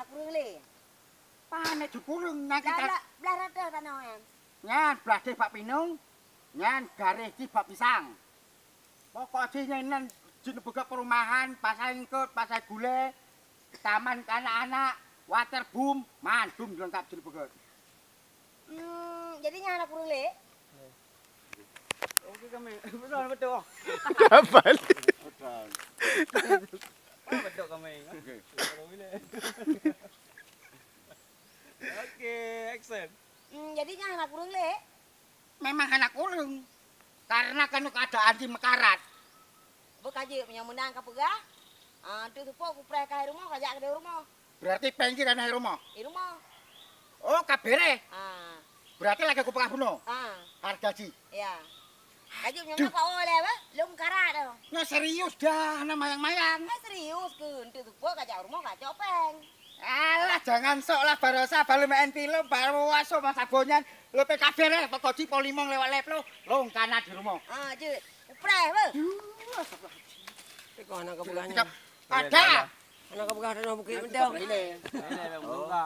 kurung le. Pane dikurung nang Lah kita. lah rada tanoan. Nyan bladhe bak pinung. Nyan gareh iki bak pisang. Pokoke nyenen jenebega perumahan, pasar ingkut, pasar gule, taman anak-anak, water boom, mandum lengkap jenebega. Jadinya anak kurung le. Okey kami. Betul. Kapal. Betul kami. Okey. Okey, action. Jadinya anak kurung le. Memang anak ulung. Karena kan keadaan di Mekarat. Bekaji punya menang ke pegah. Tu tu aku pray ke rumah, kajak ke rumah. Berarti pengkiran ae rumah. Di rumah. Oh, kabere. Ah. Berarti lagi aku pengabuno. Ah. Harga ji. Ya. Kaji punya apa oleh apa? Lum karat dah. Nya serius dah, ana mayang-mayang. Serius ke? Tu tu kajak rumah kajak peng. Alah, jangan sok lah barosa balu main film, baru waso masa bonyan. Lo PKB re, pokoji polimong lewat leplo, long kana di rumah. Ah, je. Pray apa? Kau anak kepegahnya. Ada. Anak kepegah dah nak bukit betul. Ini. Ini memang buka.